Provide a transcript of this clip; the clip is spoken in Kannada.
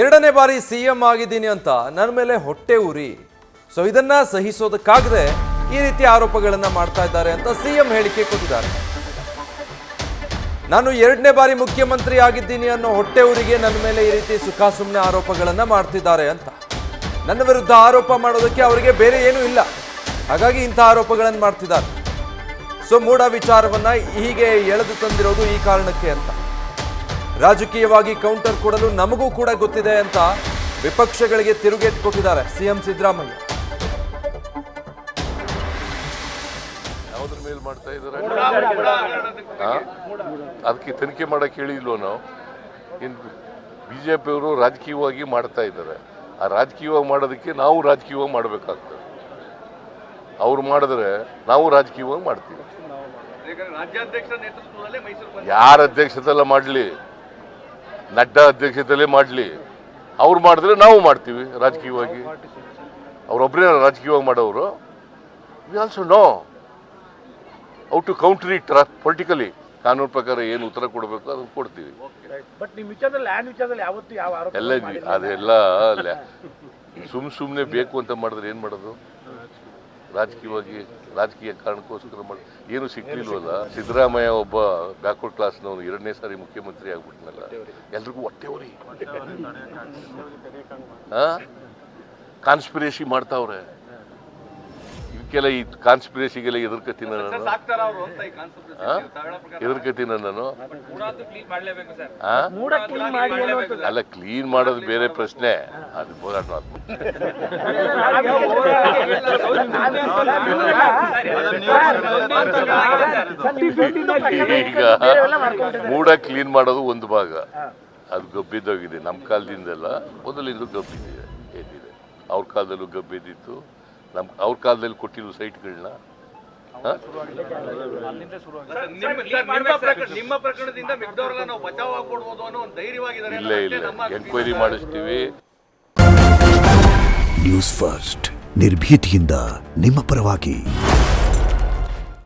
ಎರಡನೇ ಬಾರಿ ಸಿಎಂ ಆಗಿದ್ದೀನಿ ಅಂತ ನನ್ನ ಮೇಲೆ ಹೊಟ್ಟೆ ಉರಿ. ಸೊ ಇದನ್ನ ಸಹಿಸೋದಕ್ಕಾಗದೆ ಈ ರೀತಿ ಆರೋಪಗಳನ್ನ ಮಾಡ್ತಾ ಇದ್ದಾರೆ ಅಂತ ಸಿಎಂ ಹೇಳಿಕೆ ಕೊಟ್ಟಿದ್ದಾರೆ. ನಾನು ಎರಡನೇ ಬಾರಿ ಮುಖ್ಯಮಂತ್ರಿ ಆಗಿದ್ದೀನಿ ಅನ್ನೋ ಹೊಟ್ಟೆ ಉರಿಗೆ ನನ್ನ ಮೇಲೆ ಈ ರೀತಿ ಸುಖಾಸುಮ್ಮನೆ ಆರೋಪಗಳನ್ನ ಮಾಡ್ತಿದ್ದಾರೆ ಅಂತ. ನನ್ನ ವಿರುದ್ಧ ಆರೋಪ ಮಾಡೋದಕ್ಕೆ ಅವರಿಗೆ ಬೇರೆ ಏನೂ ಇಲ್ಲ, ಹಾಗಾಗಿ ಇಂಥ ಆರೋಪಗಳನ್ನು ಮಾಡ್ತಿದ್ದಾರೆ. ಸೊ ಮೂಢ ವಿಚಾರವನ್ನ ಹೀಗೆ ಎಳೆದು ತಂದಿರೋದು ಈ ಕಾರಣಕ್ಕೆ ಅಂತ. ರಾಜಕೀಯವಾಗಿ ಕೌಂಟರ್ ಕೊಡಲು ನಮಗೂ ಕೂಡ ಗೊತ್ತಿದೆ ಅಂತ ವಿಪಕ್ಷಗಳಿಗೆ ತಿರುಗೇಟು ಕೊಟ್ಟಿದ್ದಾರೆ ಸಿಎಂ ಸಿದ್ದರಾಮಯ್ಯ. ಯಾವುದ್ರ ಮೇಲೆ ಮಾಡ್ತಾ ಇದ್ದಾರೆ? ಅದಕ್ಕೆ ತನಿಖೆ ಮಾಡಕ್ಕೆ ಹೇಳಿಲ್ವೋ ನಾವು? ಇನ್ನು ಬಿಜೆಪಿಯವರು ರಾಜಕೀಯವಾಗಿ ಮಾಡ್ತಾ ಇದ್ದಾರೆ. ಆ ರಾಜಕೀಯವಾಗಿ ಮಾಡೋದಕ್ಕೆ ನಾವು ರಾಜಕೀಯವಾಗಿ ಮಾಡಬೇಕಾಗ್ತದೆ. ಅವ್ರು ಮಾಡಿದ್ರೆ ನಾವು ರಾಜಕೀಯವಾಗಿ ಮಾಡ್ತೀವಿ. ಯಾರ ಅಧ್ಯಕ್ಷತೆಲ್ಲ ಮಾಡಲಿ, ನಡ್ಡಾ ಅಧ್ಯಕ್ಷತೆಯಲ್ಲೇ ಮಾಡಲಿ, ಅವ್ರು ಮಾಡಿದ್ರೆ ನಾವು ಮಾಡ್ತೀವಿ ರಾಜಕೀಯವಾಗಿ. ಅವರೊಬ್ಬರೇ ರಾಜಕೀಯವಾಗಿ ಮಾಡೋರು. We also know how to counter it politically. ಕಾನೂನು ಪ್ರಕಾರ ಏನು ಉತ್ತರ ಕೊಡಬೇಕು ಅದನ್ನು ಕೊಡ್ತೀವಿ. ಎಲ್ಲ ಅದೆಲ್ಲ ಸುಮ್ಮನೆ ಬೇಕು ಅಂತ ಮಾಡಿದ್ರೆ ಏನು ಮಾಡೋದು? ರಾಜಕೀಯವಾಗಿ ರಾಜಕೀಯ ಕಾರಣಕ್ಕೋಸ್ಕರ ಮಾಡಿ ಏನು ಸಿಕ್ಲಿಲ್ವಲ್ಲ. ಸಿದ್ದರಾಮಯ್ಯ ಒಬ್ಬ ಬ್ಯಾಕ್ವರ್ಡ್ ಕ್ಲಾಸ್ನವನು ಎರಡನೇ ಸಾರಿ ಮುಖ್ಯಮಂತ್ರಿ ಆಗ್ಬಿಟ್ನಲ್ಲ, ಎಲ್ರಿಗೂ ಹೊಟ್ಟೆ ಉರಿ. ಕಾನ್ಸ್ಪಿರೇಸಿ ಮಾಡ್ತಾವ್ರೆ. ಇವಕ್ಕೆಲ್ಲ ಈ ಕಾನ್ಸ್ಪಿರೇಸಿಗೆಲ್ಲ ಎದುರ್ಕತೀನಿ ನಾನು. ಅಲ್ಲ, ಕ್ಲೀನ್ ಮಾಡೋದು ಬೇರೆ ಪ್ರಶ್ನೆ, ಅದು ಹೋರಾಟ. ಈಗ ಮೂಡ ಕ್ಲೀನ್ ಮಾಡೋದು ಒಂದು ಭಾಗ, ಅದು ಗಬ್ಬಿದ್ದೋಗಿದೆ. ನಮ್ಮ ಕಾಲದಿಂದೆಲ್ಲ ಮೊದಲಿಂದ ಗಬ್ಬಿದೆ, ಏನಿದೆ. ಅವ್ರ ಕಾಲದಲ್ಲೂ ಗಬ್ಬಿದ್ದಿತ್ತು. ಅವ್ರ ಕಾಲದಲ್ಲಿ ಕೊಟ್ಟಿರೋ ಸೈಟ್ಗಳನ್ನ ಇಲ್ಲ ಎಂಕ್ವೈರಿ ಮಾಡಿಸ್ತೀವಿ. ನ್ಯೂಸ್ ಫಸ್ಟ್, ನಿರ್ಭೀತಿಯಿಂದ ನಿಮ್ಮ ಪರವಾಗಿ.